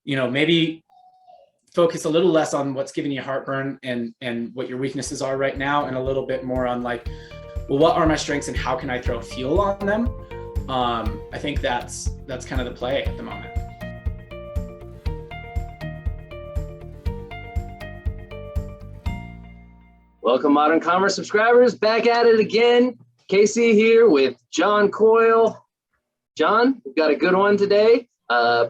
maybe focus a little less on what's giving you heartburn and what your weaknesses are right now, and a little bit more on like, well, what are my strengths and how can I throw fuel on them? I think that's kind of the play at the moment. Welcome, Modern Commerce subscribers, back at it again. Casey here with John Coyle. John, we've got a good one today.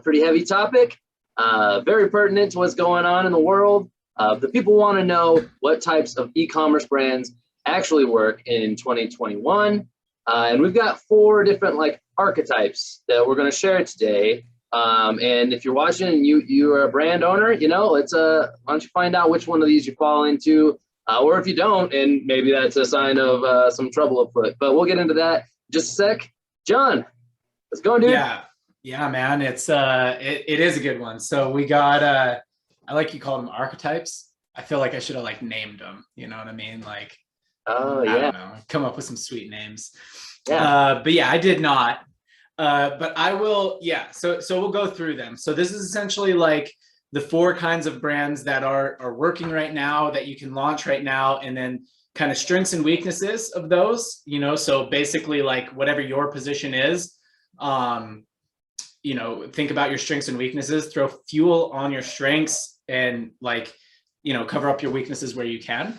Pretty heavy topic, very pertinent to what's going on in the world. The people want to know what types of e-commerce brands actually work in 2021. And we've got 4 different archetypes that we're going to share today. And if you're watching and you are a brand owner, let's why don't you find out which one of these you fall into, or if you don't, and maybe that's a sign of some trouble afoot. But we'll get into that in just a sec. John, let's go, dude. Yeah, man. It's it is a good one. So we got I like you call them archetypes. I feel like I should have named them. You know what I mean? Oh yeah. I don't know. Come up with some sweet names. Yeah. But yeah, I did not. But I will. Yeah. So we'll go through them. So this is essentially the 4 kinds of brands that are working right now that you can launch right now, and then kind of strengths and weaknesses of those. So basically whatever your position is. Think about your strengths and weaknesses, throw fuel on your strengths, and cover up your weaknesses where you can.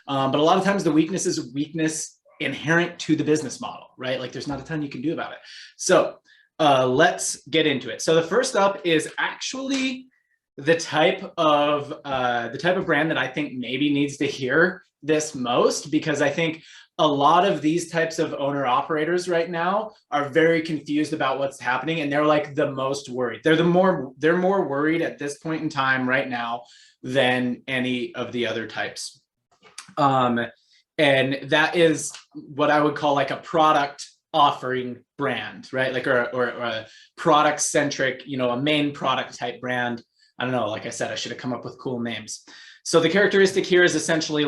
But a lot of times the weakness is a weakness inherent to the business model, right? There's not a ton you can do about it. So let's get into it. So the first up is actually the type of brand that I think maybe needs to hear this most, because I think a lot of these types of owner operators right now are very confused about what's happening, and they're the most worried. They're more worried at this point in time right now than any of the other types. And that is what I would call a product offering brand, right? Or a product centric, a main product type brand. I don't know, like I said, I should have come up with cool names. So the characteristic here is essentially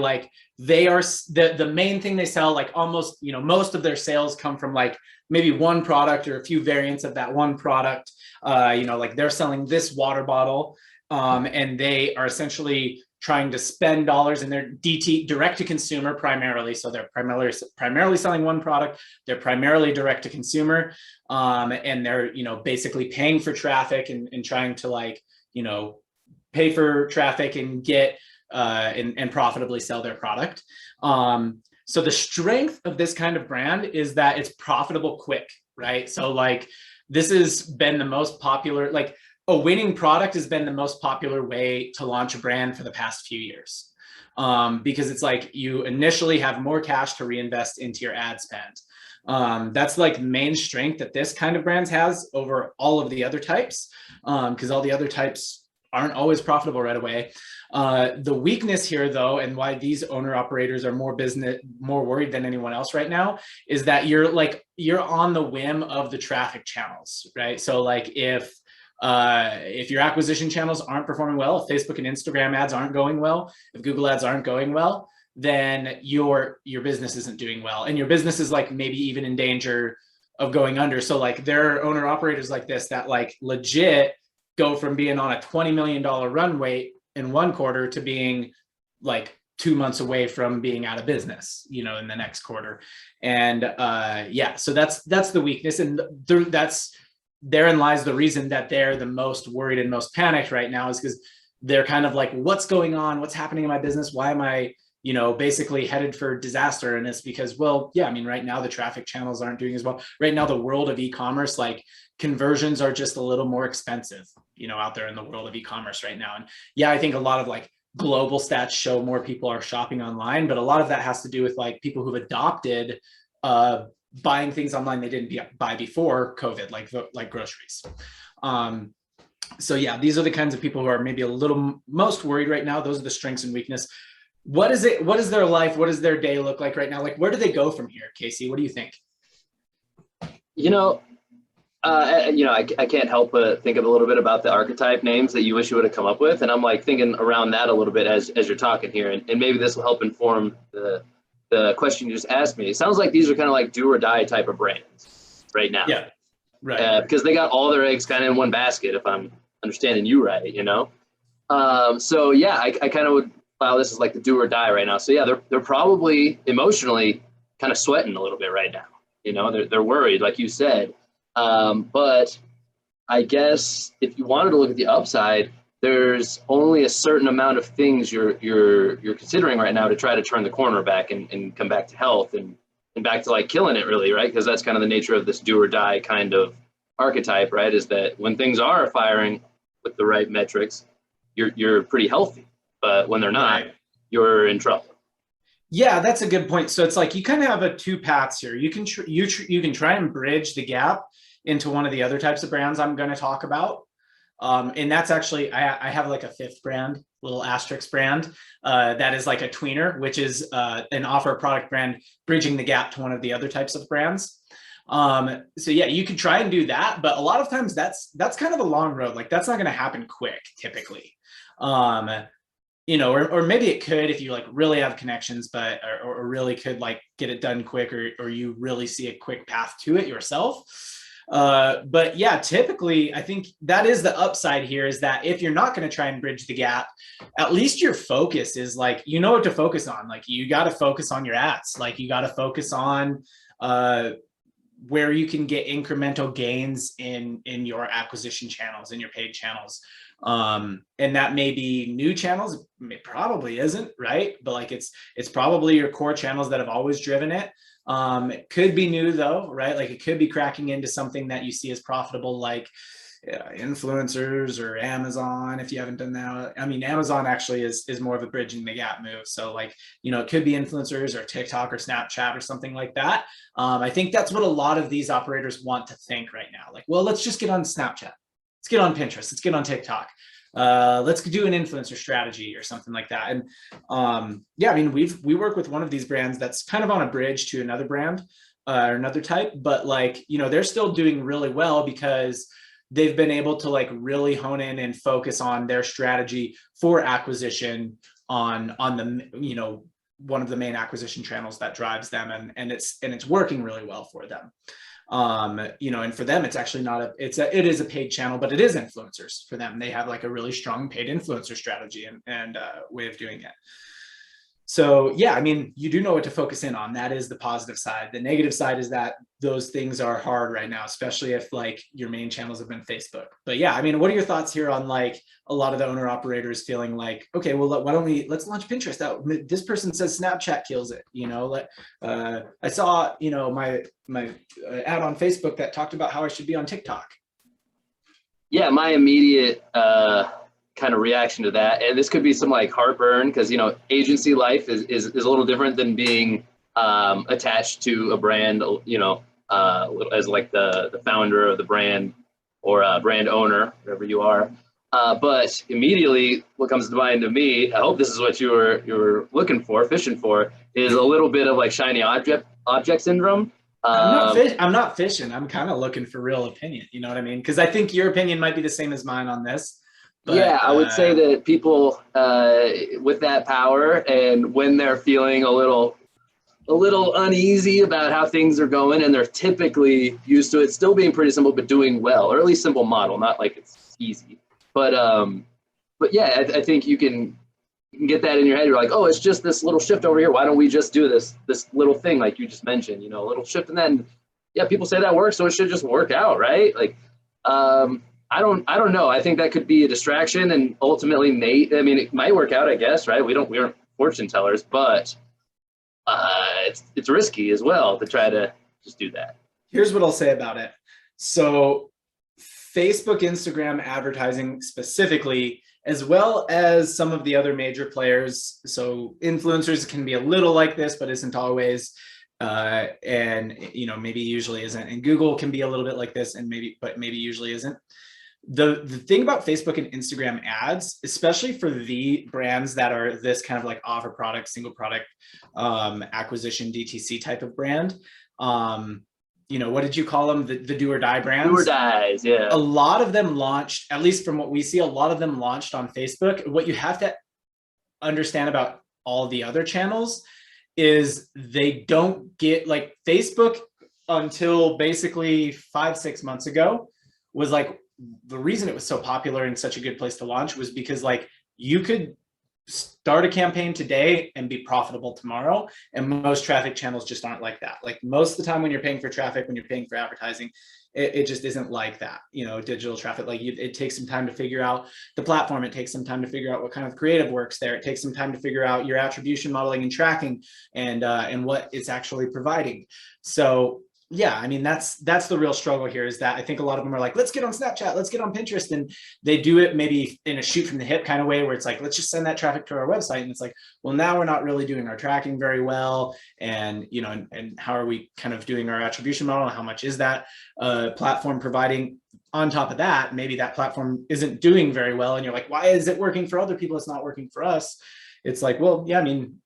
they are the main thing they sell, almost, most of their sales come from maybe one product or a few variants of that one product. They're selling this water bottle, and they are essentially trying to spend dollars, and they're direct to consumer primarily. So they're primarily selling one product. They're primarily direct to consumer, and they're basically paying for traffic and trying to pay for traffic and get and profitably sell their product. So the strength of this kind of brand is that it's profitable quick, right? So this has been the most popular, a winning product has been the most popular way to launch a brand for the past few years, because it's you initially have more cash to reinvest into your ad spend. That's main strength that this kind of brands has over all of the other types, because all the other types aren't always profitable right away. The weakness here, though, and why these owner operators are more worried than anyone else right now, is that you're on the whim of the traffic channels, right? So if your acquisition channels aren't performing well, if Facebook and Instagram ads aren't going well, if Google ads aren't going well, then your business isn't doing well, and your business is maybe even in danger of going under. So there are owner operators like this that legit go from being on a $20 million run rate in one quarter to being 2 months away from being out of business, in the next quarter. And so that's the weakness, and therein lies the reason that they're the most worried and most panicked right now, is because they're kind of what's going on? What's happening in my business? Why am I, basically headed for disaster? And it's because, right now the traffic channels aren't doing as well. Right now, the world of e-commerce, conversions are just a little more expensive, out there in the world of e-commerce right now. And I think a lot of global stats show more people are shopping online, but a lot of that has to do with people who've adopted buying things online they didn't buy before COVID, like groceries. So these are the kinds of people who are maybe a little most worried right now. Those are the strengths and weakness. What is their life? What does their day look like right now? Where do they go from here, Casey? What do you think? I can't help but think of a little bit about the archetype names that you wish you would have come up with. And I'm thinking around that a little bit as you're talking here. And maybe this will help inform the question you just asked me. It sounds like these are kind of do or die type of brands right now. Yeah, right. Because they got all their eggs kind of in one basket, if I'm understanding you right, So yeah, I kind of would file this as like the do or die right now. So yeah, they're probably emotionally kind of sweating a little bit right now. They're worried, like you said. But I guess if you wanted to look at the upside, there's only a certain amount of things you're considering right now to try to turn the corner back and come back to health and back to like killing it, really, right? Because that's kind of the nature of this do or die kind of archetype, right? Is that when things are firing with the right metrics, you're pretty healthy, but when they're not, you're in trouble. Yeah, that's a good point. So it's like you kind of have a two paths here. You can you can try and bridge the gap into one of the other types of brands I'm going to talk about. And that's actually, I have like a fifth brand, little asterisk brand, that is like a tweener, which is an offer product brand bridging the gap to one of the other types of brands. So yeah, you could try and do that, but a lot of times that's kind of a long road. Like that's not going to happen quick typically. Or maybe it could if you like really have connections, but or really could like get it done quick, or you really see a quick path to it yourself. But yeah, typically I think that is the upside here, is that if you're not going to try and bridge the gap, at least your focus is like, you know what to focus on. Like you got to focus on your ads. Like you got to focus on where you can get incremental gains in your acquisition channels, in your paid channels. And that may be new channels. It probably isn't, right? But like it's probably your core channels that have always driven it. It could be new though, right? Like it could be cracking into something that you see as profitable, like influencers or Amazon. If you haven't done that, I mean, Amazon actually is more of a bridging the gap move. So like, it could be influencers or TikTok or Snapchat or something like that. I think that's what a lot of these operators want to think right now. Like, well, let's just get on Snapchat. Let's get on Pinterest. Let's get on TikTok. Let's do an influencer strategy or something like that. And yeah, I mean, we work with one of these brands that's kind of on a bridge to another brand or another type, but like, they're still doing really well because they've been able to like really hone in and focus on their strategy for acquisition on the, one of the main acquisition channels that drives them. And it's working really well for them. And for them, it's actually not it is a paid channel, but it is influencers for them. They have like a really strong paid influencer strategy and way of doing it. So yeah, I mean, you do know what to focus in on. That is the positive side. The negative side is that those things are hard right now, especially if like your main channels have been Facebook. But yeah, I mean, what are your thoughts here on like a lot of the owner operators feeling like, okay, well, why don't let's launch Pinterest out. This person says Snapchat kills it. I saw, my ad on Facebook that talked about how I should be on TikTok. Yeah, my immediate kind of reaction to that, and this could be some like heartburn, because agency life is a little different than being attached to a brand, as like the founder of the brand or a brand owner, whatever you are. But immediately what comes to mind to me, I hope this is what you were looking for, fishing for, is a little bit of like shiny object syndrome. I'm not fishing. I'm kind of looking for real opinion. You know what I mean? Because I think your opinion might be the same as mine on this. But, yeah, I would say that people with that power, and when they're feeling a little uneasy about how things are going, and they're typically used to it still being pretty simple but doing well, or at least simple model, not like it's easy. But yeah, I think you can get that in your head. You're like, oh, it's just this little shift over here. Why don't we just do this little thing like you just mentioned? A little shift, and then yeah, people say that works, so it should just work out, right? Like, I don't know. I think that could be a distraction, and ultimately, it might work out, I guess, right? We aren't fortune tellers, but it's risky as well to try to just do that. Here's what I'll say about it. So Facebook, Instagram advertising specifically, as well as some of the other major players. So influencers can be a little like this, but isn't always. And maybe usually isn't. And Google can be a little bit like this, but maybe usually isn't. The thing about Facebook and Instagram ads, especially for the brands that are this kind of like offer product, single product acquisition, DTC type of brand, what did you call them? The do or die brands? Do or dies, yeah. A lot of them launched, at least from what we see, a lot of them launched on Facebook. What you have to understand about all the other channels is they don't get, like, Facebook until basically 5-6 months ago was like the reason it was so popular and such a good place to launch was because like you could start a campaign today and be profitable tomorrow. And most traffic channels just aren't like that. Like most of the time when you're paying for traffic, when you're paying for advertising, it just isn't like that. You know, digital traffic, like it takes some time to figure out the platform. It takes some time to figure out what kind of creative works there. It takes some time to figure out your attribution modeling and tracking and what it's actually providing. So yeah, I mean, that's the real struggle here, is that I think a lot of them are like, let's get on Snapchat, let's get on Pinterest. And they do it maybe in a shoot from the hip kind of way, where it's like, let's just send that traffic to our website. And it's like, well, now we're not really doing our tracking very well. And, you know, and how are we kind of doing our attribution model? How much is that platform providing? On top of that, maybe that platform isn't doing very well. And you're like, why is it working for other people? It's not working for us. It's like, well, yeah, I mean,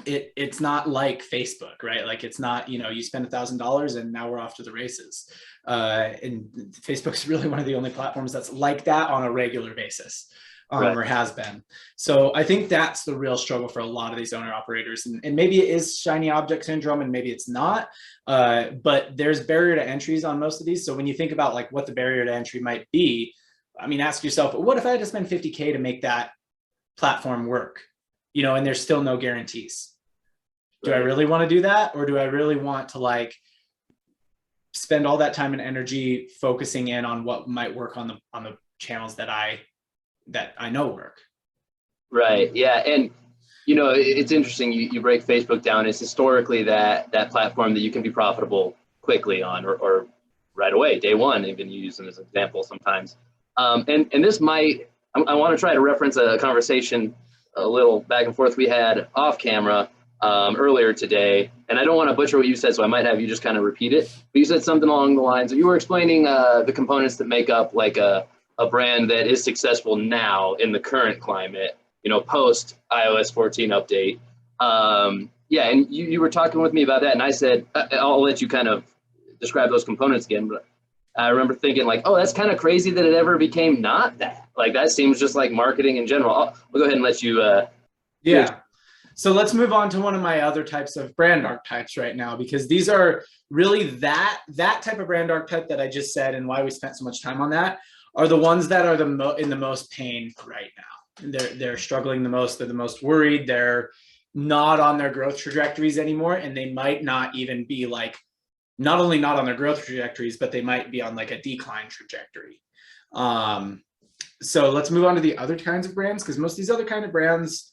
it's not like Facebook, right? Like it's not, you know, you spend $1,000 and now we're off to the races. And Facebook's really one of the only platforms that's like that on a regular basis, right. Or has been. So I think that's the real struggle for a lot of these owner operators. And maybe it is shiny object syndrome and maybe it's not, but there's barrier to entries on most of these. So when you think about like what the barrier to entry might be, I mean, ask yourself, what if I had to spend 50K to make that platform work? You know, and there's still no guarantees. Do I really want to do that? Or do I really want to like spend all that time and energy focusing in on what might work on the channels that I know work? Right. Yeah. And you know, it's interesting. You break Facebook down. It's historically that platform that you can be profitable quickly on, or right away, day one, even use them as an example sometimes. And this might, I want to try to reference a conversation a little back and forth we had off camera earlier today, and I don't want to butcher what you said, so I might have you just kind of repeat it. But you said something along the lines of, you were explaining the components that make up like a brand that is successful now in the current climate, you know, post iOS 14 update. Yeah, and you were talking with me about that, and I said, I'll let you kind of describe those components again, but I remember thinking like, oh, that's kind of crazy that it ever became not that. Like that seems just like marketing in general. I'll go ahead and let you. Yeah. So let's move on to one of my other types of brand archetypes right now, because these are really that type of brand archetype that I just said, and why we spent so much time on that, are the ones that are in the most pain right now. They're struggling the most. They're the most worried. They're not on their growth trajectories anymore, and they might not even be like, not only not on their growth trajectories, but they might be on like a decline trajectory. So let's move on to the other kinds of brands, because most of these other kind of brands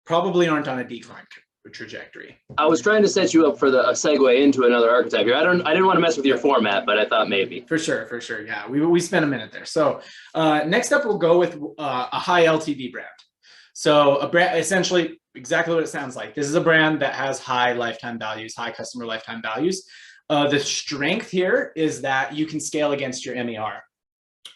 probably aren't on a decline trajectory. I was trying to set you up for a segue into another archetype here. I didn't want to mess with your format, but I thought maybe. For sure. Yeah, we spent a minute there. So next up, we'll go with a high LTV brand. So a brand, essentially exactly what it sounds like. This is a brand that has high lifetime values, high customer lifetime values. The strength here is that you can scale against your MER,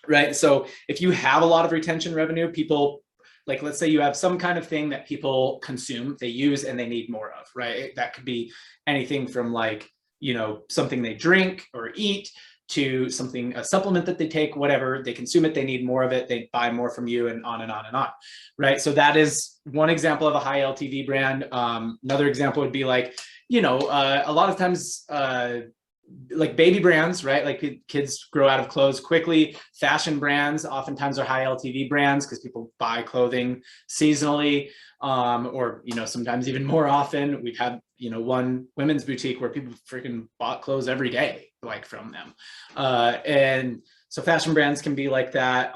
right? So if you have a lot of retention revenue, people, like let's say you have some kind of thing that people consume, they use, and they need more of, right? That could be anything from like, you know, something they drink or eat, to something, a supplement that they take, whatever, they consume it, they need more of it, they buy more from you, and on and on and on, right? So that is one example of a high LTV brand. Another example would be like, you know, a lot of times, like baby brands, right? Like kids grow out of clothes quickly. Fashion brands oftentimes are high LTV brands because people buy clothing seasonally, or, you know, sometimes even more often. We've had, you know, one women's boutique where people freaking bought clothes every day, like from them. And so fashion brands can be like that.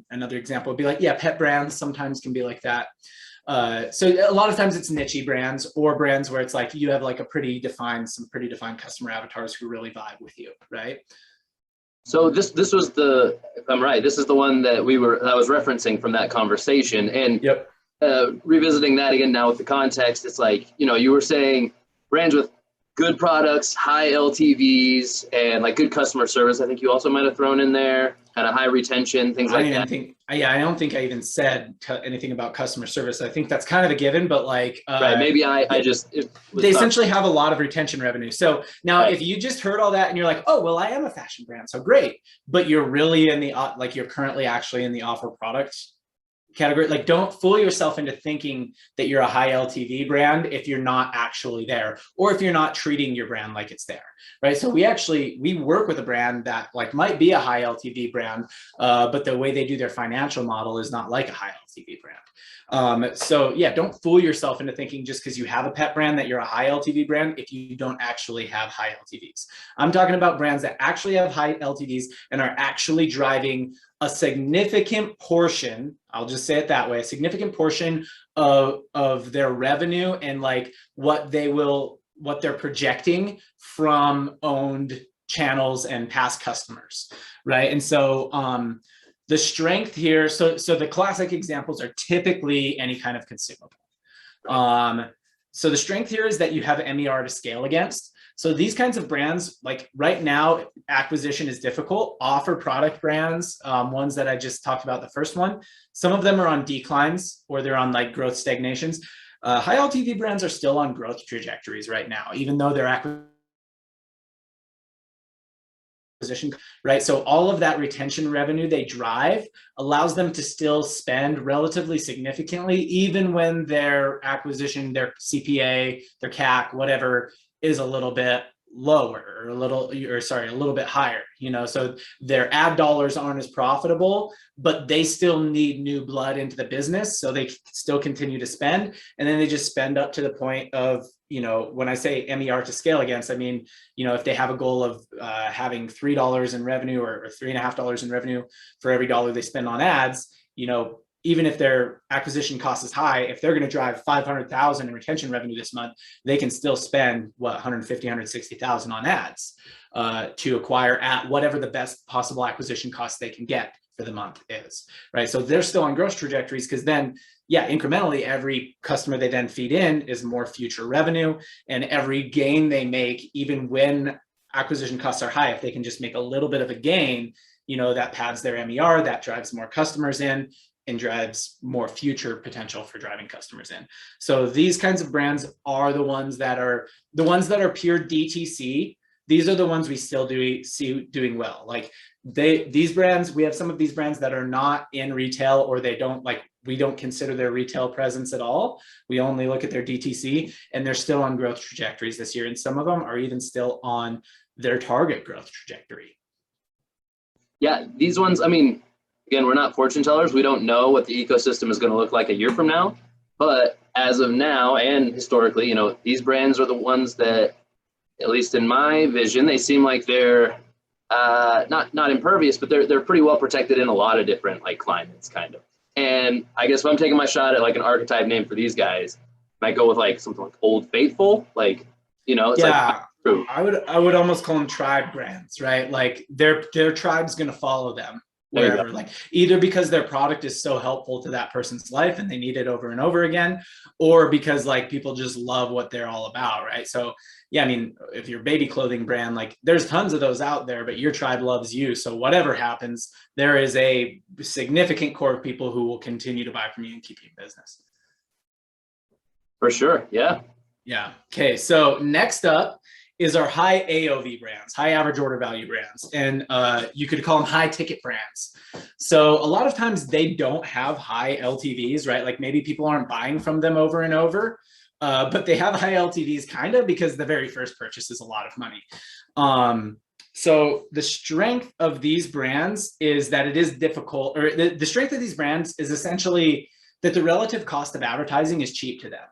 Another example would be like, yeah, pet brands sometimes can be like that. So a lot of times it's niche brands, or brands where it's like you have like some pretty defined customer avatars who really vibe with you, right? So this was if I'm right, this is the one that I was referencing from that conversation. And yep. Revisiting that again now with the context, it's like, you know, you were saying brands with good products, high LTVs, and like good customer service. I think you also might have thrown in there kind of high retention, things like that. I don't think I even said anything about customer service. I think that's kind of a given, but like, right, maybe they essentially have a lot of retention revenue. So now if you just heard all that and you're like, oh, well, I am a fashion brand, so great, but you're really in the, like you're currently actually in the offer product category. Like, don't fool yourself into thinking that you're a high LTV brand if you're not actually there, or if you're not treating your brand like it's there, right? So we work with a brand that like might be a high LTV brand, but the way they do their financial model is not like a high LTV brand. So yeah, don't fool yourself into thinking just because you have a pet brand that you're a high LTV brand if you don't actually have high LTVs. I'm talking about brands that actually have high LTVs and are actually driving a significant portion, I'll just say it that way, a significant portion of their revenue and like what they're projecting from owned channels and past customers, right? And so the strength here, so the classic examples are typically any kind of consumable. So the strength here is that you have MER to scale against. So these kinds of brands, like right now, acquisition is difficult. Offer product brands, ones that I just talked about, the first one, some of them are on declines or they're on like growth stagnations. High LTV brands are still on growth trajectories right now, even though their acquisition, right? So all of that retention revenue they drive allows them to still spend relatively significantly, even when their acquisition, their CPA, their CAC, whatever, is a little bit lower or a little bit higher, you know, so their ad dollars aren't as profitable, but they still need new blood into the business. So they still continue to spend, and then they just spend up to the point of, you know, when I say MER to scale against, I mean, you know, if they have a goal of having $3 in revenue or $3.50 in revenue for every dollar they spend on ads, you know, even if their acquisition cost is high, if they're going to drive 500,000 in retention revenue this month, they can still spend what, 150, 160,000 on ads to acquire at whatever the best possible acquisition cost they can get for the month is, right? So they're still on growth trajectories, because then, yeah, incrementally, every customer they then feed in is more future revenue, and every gain they make, even when acquisition costs are high, if they can just make a little bit of a gain, you know, that pads their MER, that drives more customers in, and drives more future potential for driving customers in. So these kinds of brands are the ones that are pure DTC. These are the ones we still see doing well. Like these brands, we have some of these brands that are not in retail, or we don't consider their retail presence at all. We only look at their DTC, and they're still on growth trajectories this year. And some of them are even still on their target growth trajectory. Yeah, these ones, I mean, again, we're not fortune tellers. We don't know what the ecosystem is going to look like a year from now. But as of now, and historically, you know, these brands are the ones that, at least in my vision, they seem like they're not impervious, but they're pretty well protected in a lot of different like climates, kind of. And I guess if I'm taking my shot at like an archetype name for these guys, I might go with like something like Old Faithful, like, you know, it's like true. I would almost call them tribe brands, right? Like their tribe's going to follow them wherever, like either because their product is so helpful to that person's life and they need it over and over again, or because like people just love what they're all about, right? So yeah, I mean, if you're a baby clothing brand, like there's tons of those out there, but your tribe loves you. So whatever happens, there is a significant core of people who will continue to buy from you and keep you in business. For sure, yeah. Yeah, okay, so next up is our high AOV brands, high average order value brands. And you could call them high ticket brands. So a lot of times they don't have high LTVs, right? Like maybe people aren't buying from them over and over, but they have high LTVs kind of because the very first purchase is a lot of money. So the strength of these brands is that it is difficult, or the strength of these brands is essentially that the relative cost of advertising is cheap to them.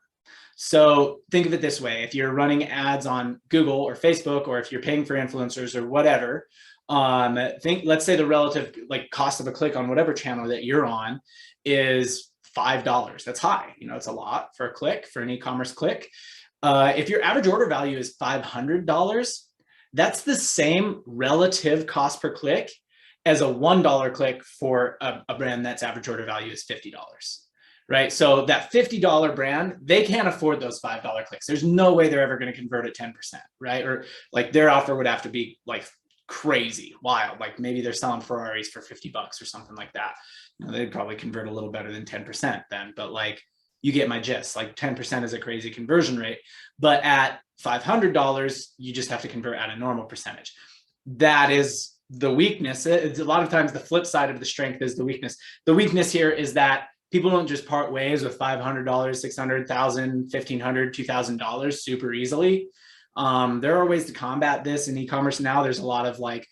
So think of it this way: if you're running ads on Google or Facebook, or if you're paying for influencers or whatever, let's say the relative like cost of a click on whatever channel that you're on is $5. That's high. You know, it's a lot for a click, for an e-commerce click. If your average order value is $500, that's the same relative cost per click as a $1 click for a brand that's average order value is $50. Right? So that $50 brand, they can't afford those $5 clicks. There's no way they're ever going to convert at 10%, right? Or like their offer would have to be like crazy, wild. Like maybe they're selling Ferraris for $50 or something like that. You know, they'd probably convert a little better than 10% then, but like you get my gist. Like 10% is a crazy conversion rate, but at $500, you just have to convert at a normal percentage. That is the weakness. It's a lot of times the flip side of the strength is the weakness. The weakness here is that people don't just part ways with $500, $600, $1,000, $1,500, $2,000 super easily. There are ways to combat this in e-commerce now. There's a lot of like,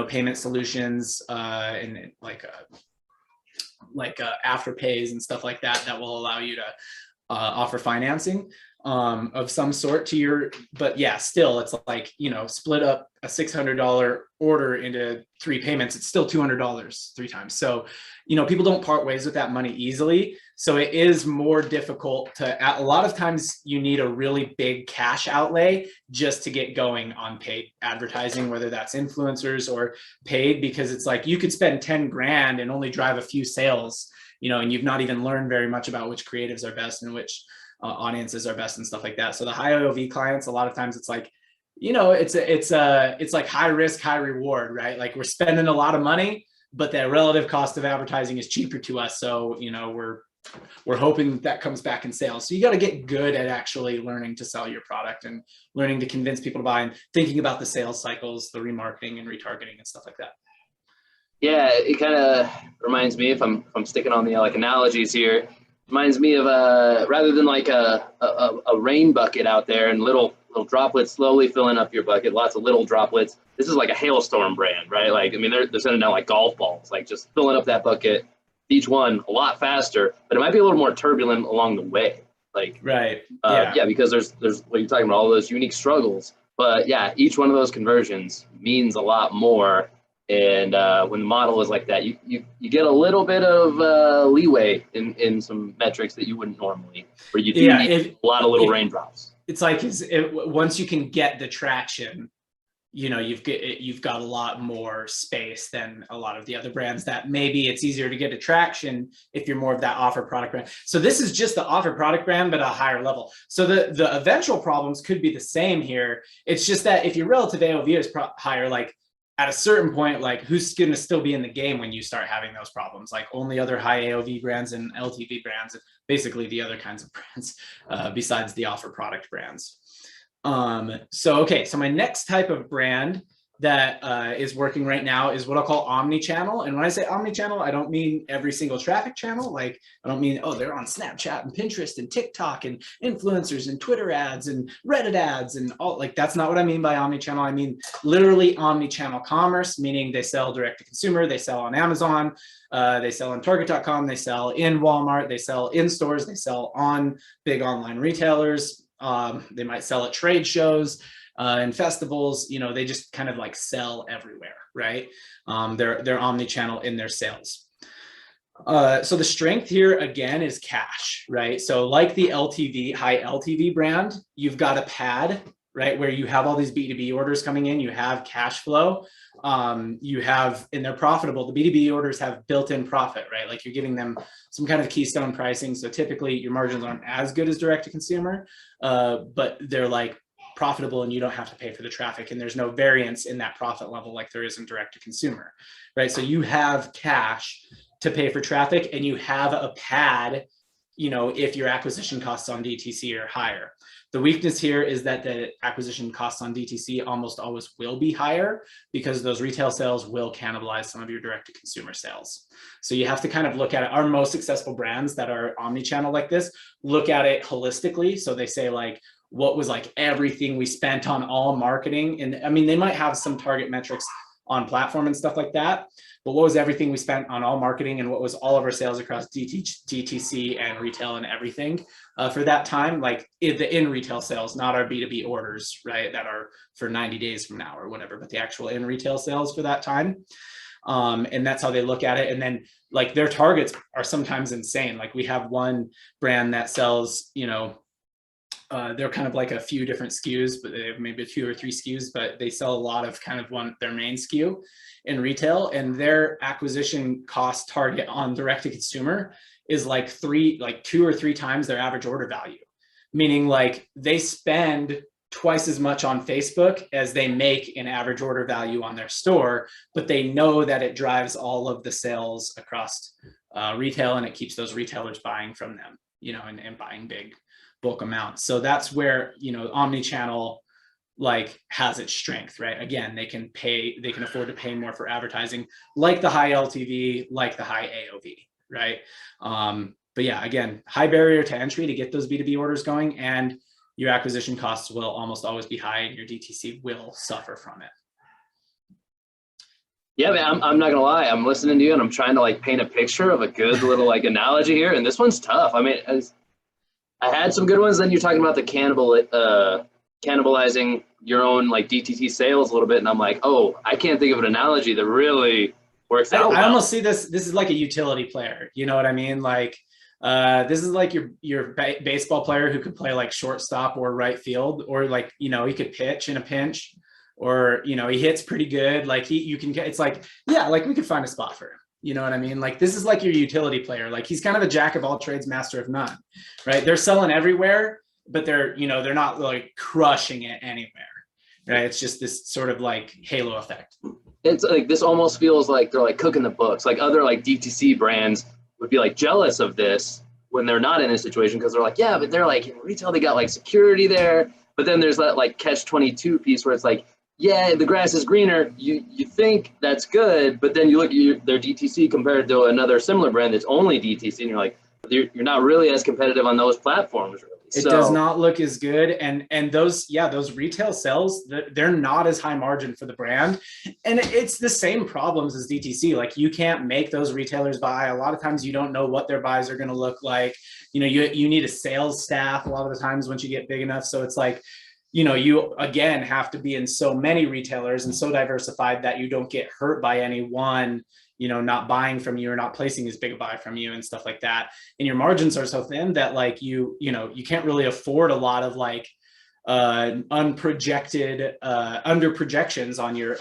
payment solutions and afterpays and stuff like that will allow you to offer financing of some sort to your, but yeah, still it's like, split up a $600 order into 3 payments. It's still $200 3 times. So, people don't part ways with that money easily. So it is more difficult to, a lot of times you need a really big cash outlay just to get going on paid advertising, whether that's influencers or paid, because it's like you could spend 10 grand and only drive a few sales, and you've not even learned very much about which creatives are best and which audiences are best and stuff like that. So the high AOV clients, a lot of times it's like, it's like high risk, high reward, right? Like we're spending a lot of money, but the relative cost of advertising is cheaper to us. So, we're hoping that comes back in sales. So you got to get good at actually learning to sell your product and learning to convince people to buy and thinking about the sales cycles, the remarketing and retargeting and stuff like that. Yeah, it kind of reminds me, if I'm sticking on the like analogies here, reminds me of rather than like a rain bucket out there and little droplets slowly filling up your bucket, lots of little droplets. This is like a hailstorm brand, right? Like, I mean, they're sending down like golf balls, like just filling up that bucket, each one a lot faster, but it might be a little more turbulent along the way. Like, right. Yeah, because there's what you're talking about, all those unique struggles. But yeah, each one of those conversions means a lot more. And when the model is like that, you get a little bit of leeway in some metrics that you wouldn't normally, where you do need a lot of little raindrops. It's like once you can get the traction, you've got a lot more space than a lot of the other brands that maybe it's easier to get a traction if you're more of that offer product brand. So this is just the offer product brand, but a higher level. So the eventual problems could be the same here. It's just that if your relative AOV is higher, like at a certain point, like who's going to still be in the game when you start having those problems? Like only other high AOV brands and LTV brands, basically the other kinds of brands besides the offer product brands. So my next type of brand that is working right now is what I'll call omni-channel. And when I say omni-channel, I don't mean every single traffic channel. Like I don't mean, oh, they're on Snapchat and Pinterest and TikTok and influencers and Twitter ads and Reddit ads and all, like that's not what I mean by omni-channel. I mean literally omni-channel commerce, meaning they sell direct to consumer, they sell on Amazon, they sell on Target.com, they sell in Walmart, they sell in stores, they sell on big online retailers. They might sell at trade shows and festivals, they just kind of like sell everywhere, right? They're omni-channel in their sales. So the strength here again is cash, right? So like the high LTV brand, you've got a pad, right? Where you have all these B2B orders coming in, you have cash flow, and they're profitable. The B2B orders have built-in profit, right? Like you're giving them some kind of keystone pricing. So typically your margins aren't as good as direct to consumer, but they're like profitable and you don't have to pay for the traffic. And there's no variance in that profit level like there is in direct to consumer, right? So you have cash to pay for traffic and you have a pad, if your acquisition costs on DTC are higher. The weakness here is that the acquisition costs on DTC almost always will be higher because those retail sales will cannibalize some of your direct to consumer sales. So you have to kind of look at it. Our most successful brands that are omni-channel like this, look at it holistically. So they say like, what was like everything we spent on all marketing? And I mean, they might have some target metrics on platform and stuff like that, but what was everything we spent on all marketing and what was all of our sales across DTC and retail and everything for that time, like the in retail sales, not our B2B orders, right? That are for 90 days from now or whatever, but the actual in retail sales for that time. And that's how they look at it. And then like their targets are sometimes insane. Like we have one brand that sells, they're kind of like a few different SKUs, but they have maybe 2 or 3 SKUs, but they sell a lot of kind of their main SKU in retail, and their acquisition cost target on direct to consumer is like 2 or 3 times their average order value, meaning like they spend twice as much on Facebook as they make in average order value on their store, but they know that it drives all of the sales across retail and it keeps those retailers buying from them, and buying big bulk amounts. So that's where, omni-channel like has its strength, right? Again, they can afford to pay more for advertising, like the high LTV, like the high AOV, right? but yeah, again, high barrier to entry to get those B2B orders going, and your acquisition costs will almost always be high and your DTC will suffer from it. Yeah, man, I'm not gonna lie. I'm listening to you and I'm trying to like paint a picture of a good little like analogy here. And this one's tough. I mean, I had some good ones. Then you're talking about the cannibalizing your own like DTC sales a little bit. And I'm like, oh, I can't think of an analogy that really works out. I almost see this is like a utility player. You know what I mean? Like, this is like your baseball player who could play like shortstop or right field, or like, you know, he could pitch in a pinch, or, you know, he hits pretty good. Like you can get, it's like, yeah, like we could find a spot for him. You know what I mean? Like this is like your utility player. Like he's kind of a jack of all trades, master of none, right? They're selling everywhere, but they're not like crushing it anywhere, right? It's just this sort of like halo effect. It's like, this almost feels like they're like cooking the books. Like other like DTC brands would be like jealous of this when they're not in this situation, because they're like, yeah, but they're like in retail, they got like security there. But then there's that like catch-22 piece where it's like, yeah, the grass is greener. You think that's good, but then you look at their DTC compared to another similar brand that's only DTC, and you're like, you're not really as competitive on those platforms, really. It does not look as good, and those retail sales, they're not as high margin for the brand, and it's the same problems as DTC. Like you can't make those retailers buy. A lot of times you don't know what their buys are going to look like. You know, you need a sales staff a lot of the times once you get big enough. So it's like, you know, you again have to be in so many retailers and so diversified that you don't get hurt by any one, you know, not buying from you or not placing as big a buy from you and stuff like that. And your margins are so thin that like you can't really afford a lot of like unprojected under projections on your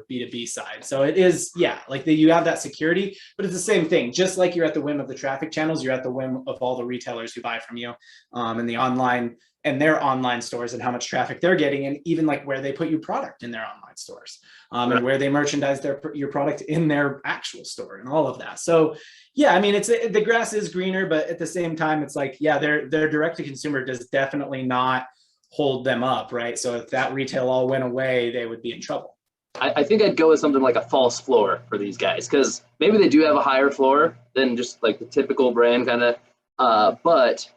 B2B side. So it is, yeah, like you have that security, but it's the same thing. Just like you're at the whim of the traffic channels, you're at the whim of all the retailers who buy from you, and the online and their online stores and how much traffic they're getting, and even like where they put your product in their online stores, and where they merchandise your product in their actual store and all of that. So yeah, I mean, the grass is greener, but at the same time, it's like, yeah, their direct to consumer does definitely not hold them up, right? So if that retail all went away, they would be in trouble. I think I'd go with something like a false floor for these guys, because maybe they do have a higher floor than just like the typical brand kind of, but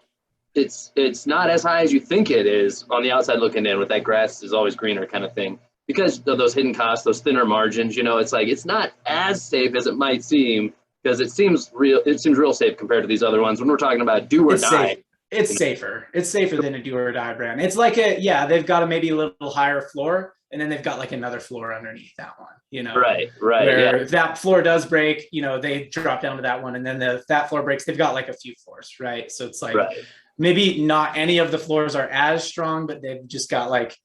it's not as high as you think it is on the outside looking in, with that grass is always greener kind of thing, because of those hidden costs, those thinner margins. You know, it's like, it's not as safe as it might seem, because it seems real safe compared to these other ones when we're talking about do or die. It's safer. It's safer than a do or die brand. It's like they've got maybe a little higher floor, and then they've got like another floor underneath that one, you know? Right. Where if that floor does break, you know, they drop down to that one, and then if that floor breaks, they've got like a few floors, right? So it's like, maybe not any of the floors are as strong, but they've just got like,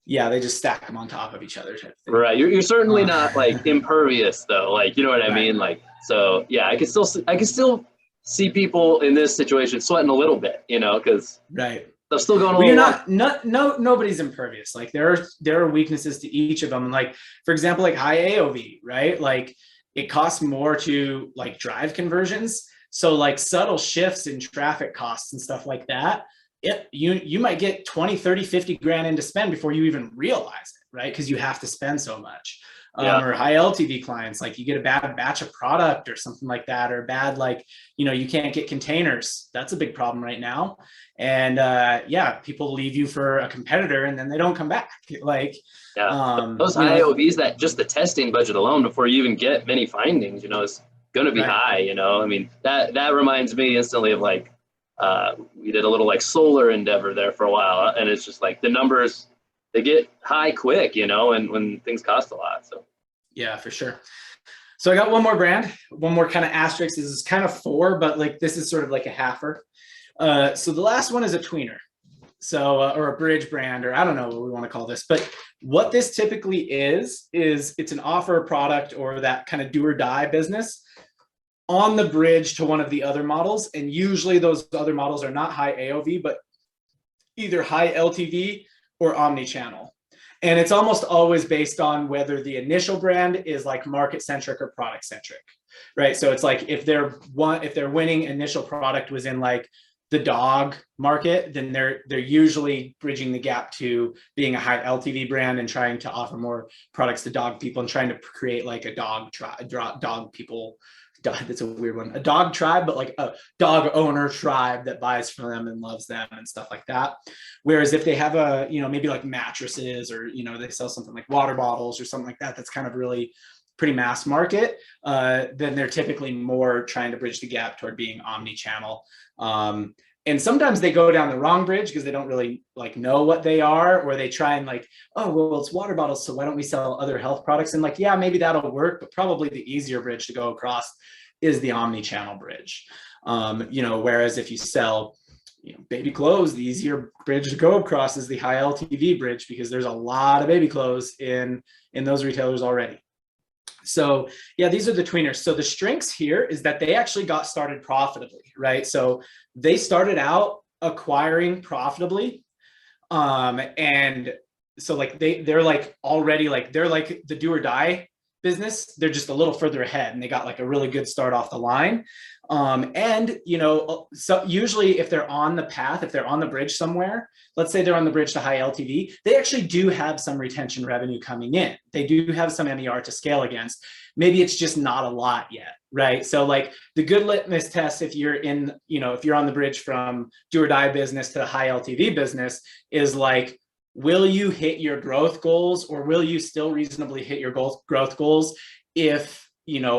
yeah, they just stack them on top of each other type of thing. Right. You're certainly not like impervious though. Like, you know what I mean? Like, so yeah, I can still see people in this situation sweating a little bit, you know, because they're still going a little. Nobody's impervious. Like there are weaknesses to each of them. And like, for example, like high AOV, right? Like it costs more to like drive conversions. So like subtle shifts in traffic costs and stuff like that, you might get 20, 30, 50 grand into spend before you even realize it, right? Because you have to spend so much. Or high LTV clients, like you get a bad batch of product or something like that, or bad, like, you know, you can't get containers. That's a big problem right now. And people leave you for a competitor and then they don't come back. Like, those high AOVs, that just the testing budget alone before you even get many findings, you know, is going to be high, you know. I mean, that reminds me instantly of like, we did a little like solar endeavor there for a while, and it's just like the numbers, they get high quick, you know, and when things cost a lot. So yeah, for sure. So I got one more brand, one more kind of asterisk. This is kind of 4, but like this is sort of like a halfer. So the last one is a tweener. So or a bridge brand, or I don't know what we want to call this, but what this typically is it's an offer product or that kind of do or die business on the bridge to one of the other models. And usually those other models are not high AOV, but either high LTV or omni-channel. And it's almost always based on whether the initial brand is like market centric or product centric, right? So it's like if their winning initial product was in like the dog market, then they're usually bridging the gap to being a high LTV brand and trying to offer more products to dog people and trying to create like a dog people that's a weird one, a dog tribe, but like a dog owner tribe that buys from them and loves them and stuff like that. Whereas if they have a, maybe like mattresses, or, they sell something like water bottles or something like that, that's kind of really pretty mass market, then they're typically more trying to bridge the gap toward being omni-channel. And sometimes they go down the wrong bridge because they don't really like know what they are, or they try and like, oh, well, it's water bottles, so why don't we sell other health products? And like, yeah, maybe that'll work, but probably the easier bridge to go across is the omni-channel bridge. Whereas if you sell, baby clothes, the easier bridge to go across is the high LTV bridge, because there's a lot of baby clothes in those retailers already. So yeah, these are the tweeners. So the strengths here is that they actually got started profitably, right? So they started out acquiring profitably. And so like they're like already like, they're like the do or die business. They're just a little further ahead, and they got like a really good start off the line. So usually if they're on the path, if they're on the bridge somewhere, let's say they're on the bridge to high LTV, they actually do have some retention revenue coming in. They do have some MER to scale against. Maybe it's just not a lot yet, right? So like the good litmus test, if you're in, if you're on the bridge from do or die business to high LTV business, is like, will you hit your growth goals, or will you still reasonably hit your growth goals if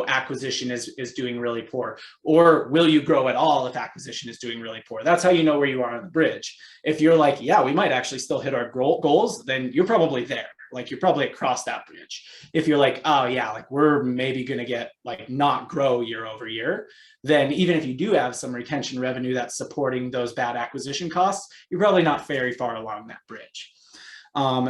acquisition is doing really poor? Or will you grow at all if acquisition is doing really poor? That's how you know where you are on the bridge. If you're like, yeah, we might actually still hit our goals, then you're probably there. Like you're probably across that bridge. If you're like, oh yeah, like we're maybe going to get like not grow year over year, then even if you do have some retention revenue that's supporting those bad acquisition costs, you're probably not very far along that bridge.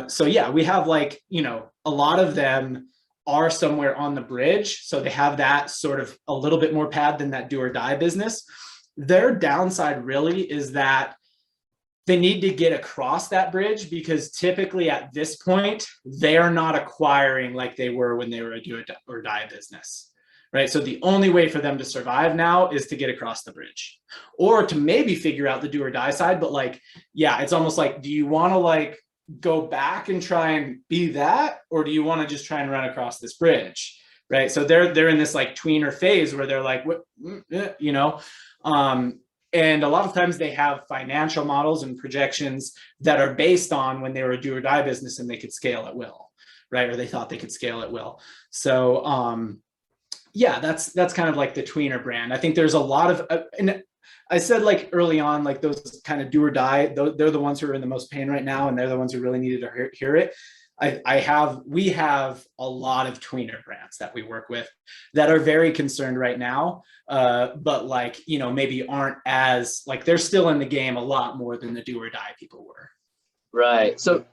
So yeah, we have like, a lot of them are somewhere on the bridge. So they have that sort of a little bit more pad than that do or die business. Their downside really is that they need to get across that bridge, because typically at this point, they're not acquiring like they were when they were a do or die business, right? So the only way for them to survive now is to get across the bridge, or to maybe figure out the do or die side. But like, yeah, it's almost like, do you want to like go back and try and be that, or do you want to just try and run across this bridge, right? So they're in this like tweener phase where they're like, what, and a lot of times they have financial models and projections that are based on when they were a do or die business and they could scale at will, right? Or they thought they could scale at will. So yeah, that's kind of like the tweener brand. I think there's a lot of, and I said like early on, like those kind of do or die, they're the ones who are in the most pain right now, and they're the ones who really needed to hear it. We have a lot of tweener brands that we work with that are very concerned right now, but like, maybe aren't as like, they're still in the game a lot more than the do or die people were. Right. So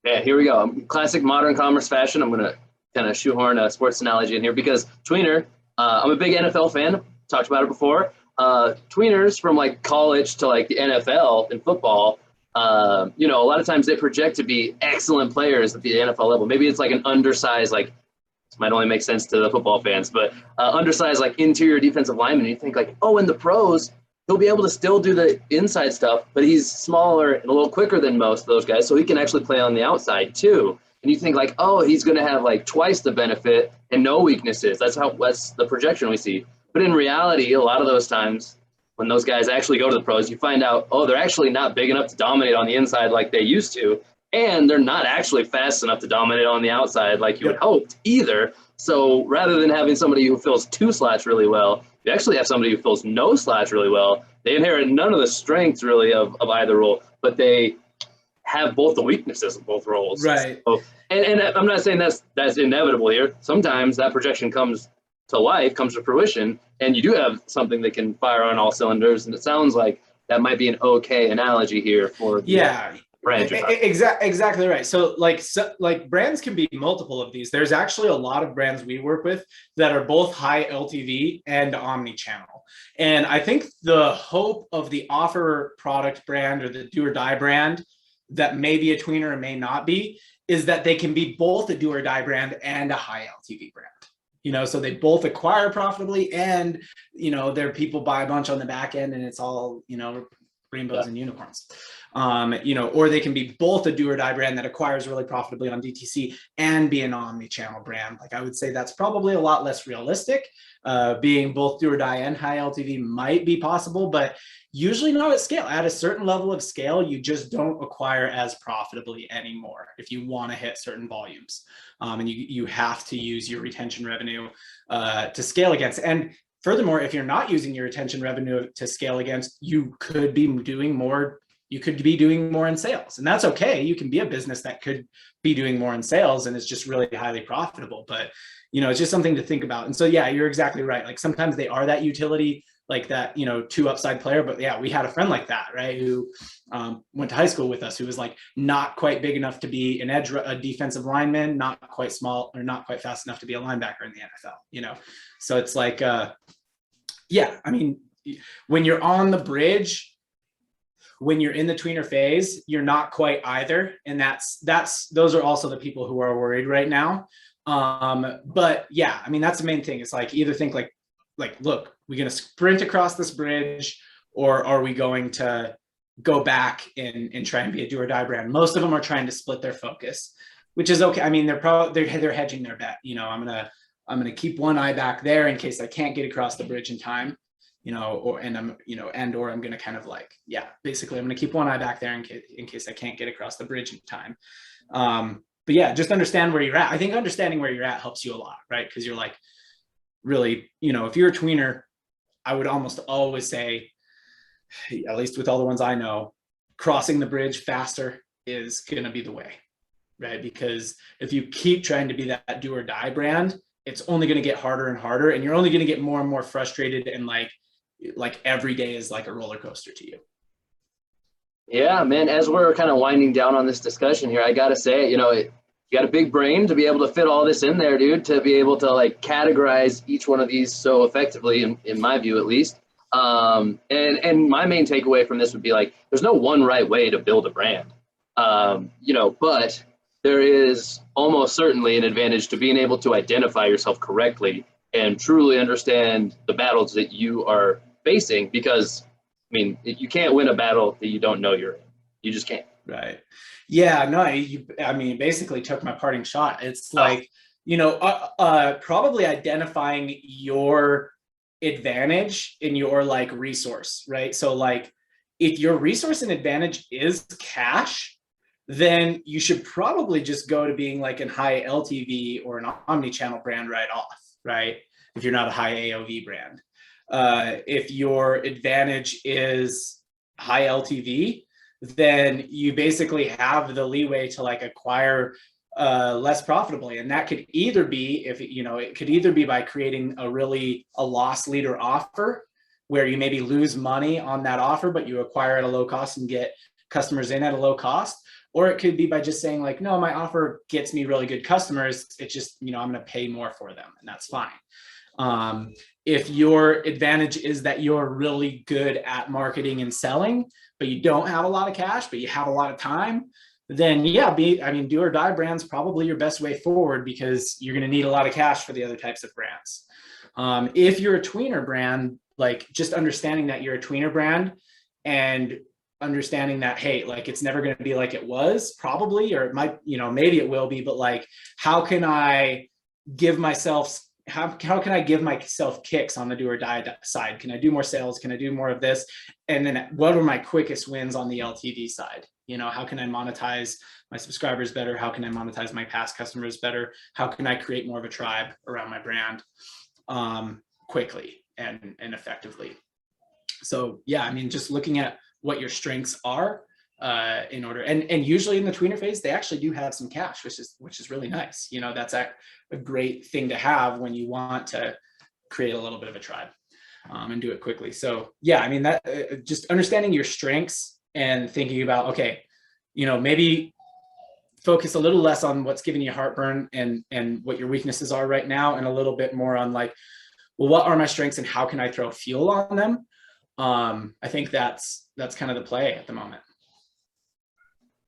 yeah, here we go. Classic modern commerce fashion. I'm going to kind of shoehorn a sports analogy in here, because tweener, I'm a big NFL fan, talked about it before. Tweeners from like college to like the NFL in football, a lot of times they project to be excellent players at the NFL level. Maybe it's like an undersized, like, this might only make sense to the football fans, but undersized like interior defensive lineman. You think like, oh, in the pros, he'll be able to still do the inside stuff, but he's smaller and a little quicker than most of those guys, so he can actually play on the outside too. And you think like, oh, he's going to have like twice the benefit and no weaknesses. That's the projection we see. But in reality, a lot of those times when those guys actually go to the pros, you find out, oh, they're actually not big enough to dominate on the inside like they used to. And they're not actually fast enough to dominate on the outside like you had hoped either. So rather than having somebody who fills two slots really well, you actually have somebody who fills no slots really well. They inherit none of the strengths really of either role, but they have both the weaknesses of both roles. Right. So, and I'm not saying that's inevitable here. Sometimes that projection comes to life, comes to fruition, and you do have something that can fire on all cylinders. And it sounds like that might be an okay analogy here for the brand. Exactly right. So like brands can be multiple of these. There's actually a lot of brands we work with that are both high LTV and omni-channel. And I think the hope of the offer product brand or the do or die brand that may be a tweener and may not be, is that they can be both a do or die brand and a high LTV brand. So they both acquire profitably, and their people buy a bunch on the back end, and it's all rainbows and unicorns. Or they can be both a do or die brand that acquires really profitably on DTC and be an omni-channel brand. Like I would say that's probably a lot less realistic. Being both do or die and high LTV might be possible, but usually not at scale. At a certain level of scale, you just don't acquire as profitably anymore if you want to hit certain volumes. And you have to use your retention revenue to scale against. And furthermore, if you're not using your retention revenue to scale against, you could be doing more. You could be doing more in sales, and that's okay. You can be a business that could be doing more in sales and it's just really highly profitable, but it's just something to think about. And so, yeah, you're exactly right. Like sometimes they are that utility, like that, two upside player. But yeah, we had a friend like that, right? Who went to high school with us, who was like not quite big enough to be a defensive lineman, not quite small or not quite fast enough to be a linebacker in the NFL, So it's like, yeah, I mean, when you're on the bridge, when you're in the tweener phase, you're not quite either. And those are also the people who are worried right now. But yeah, I mean, that's the main thing. It's like, either think like, look, we're going to sprint across this bridge, or are we going to go back and try and be a do or die brand? Most of them are trying to split their focus, which is okay. I mean, they're hedging their bet. I'm going to keep one eye back there in case I can't get across the bridge in time. Or I'm going to kind of like, yeah, basically I'm going to keep one eye back there in case I can't get across the bridge in time. But yeah, just understand where you're at. I think understanding where you're at helps you a lot, right? Because you're like, really, if you're a tweener, I would almost always say, at least with all the ones I know, crossing the bridge faster is going to be the way, right? Because if you keep trying to be that do or die brand, it's only going to get harder and harder, and you're only going to get more and more frustrated, and like every day is like a roller coaster to you. Yeah, man, as we're kind of winding down on this discussion here, I got to say, you got a big brain to be able to fit all this in there, dude, to be able to like categorize each one of these so effectively, in my view, at least. And my main takeaway from this would be like, there's no one right way to build a brand, but there is almost certainly an advantage to being able to identify yourself correctly and truly understand the battles that you are facing, because I mean, you can't win a battle that you don't know you're in. You just can't. Right. Yeah, no, I mean, basically took my parting shot. It's like, probably identifying your advantage in your like resource, right? So like, if your resource and advantage is cash, then you should probably just go to being like a high LTV or an omni-channel brand right off, right? If you're not a high AOV brand. If your advantage is high LTV, then you basically have the leeway to like acquire less profitably. And that could either be, it could either be by creating a loss leader offer where you maybe lose money on that offer, but you acquire at a low cost and get customers in at a low cost. Or it could be by just saying like, no, my offer gets me really good customers. It's just, I'm going to pay more for them, and that's fine. If your advantage is that you're really good at marketing and selling, but you don't have a lot of cash, but you have a lot of time, then yeah, do or die brand's probably your best way forward, because you're going to need a lot of cash for the other types of brands. If you're a tweener brand, like just understanding that you're a tweener brand and understanding that, hey, like it's never going to be like it was probably, or it might, maybe it will be, but like, how can I give myself kicks on the do or die side? Can I do more sales? Can I do more of this? And then what are my quickest wins on the LTV side? How can I monetize my subscribers better? How can I monetize my past customers better? How can I create more of a tribe around my brand quickly and effectively? So yeah, just looking at what your strengths are in order, and usually in the tweener phase, they actually do have some cash, which is really nice. That's a great thing to have when you want to create a little bit of a tribe and do it quickly. So yeah, that just understanding your strengths and thinking about, okay, maybe focus a little less on what's giving you heartburn and what your weaknesses are right now, and a little bit more on like, well, what are my strengths and how can I throw fuel on them? I think that's kind of the play at the moment.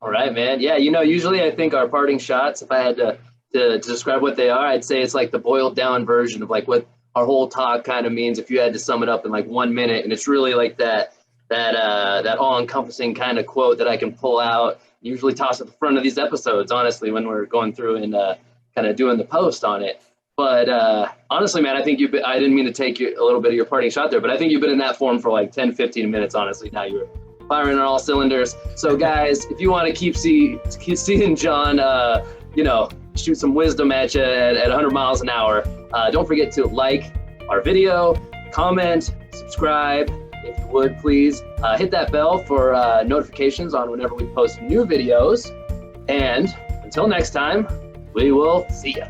All right, man. Yeah, usually I think our parting shots, if I had to describe what they are, I'd say it's like the boiled down version of like what our whole talk kind of means, if you had to sum it up in like 1 minute. And it's really like that that all-encompassing kind of quote that I can pull out, usually toss at the front of these episodes, honestly, when we're going through and kind of doing the post on it. But honestly, man, I think I didn't mean to take a little bit of your parting shot there, but I think you've been in that form for like 10, 15 minutes, honestly. Now you're firing on all cylinders. So guys, if you want to keep seeing John, shoot some wisdom at you at 100 miles an hour, don't forget to like our video, comment, subscribe, if you would, please. Hit that bell for notifications on whenever we post new videos. And until next time, we will see ya.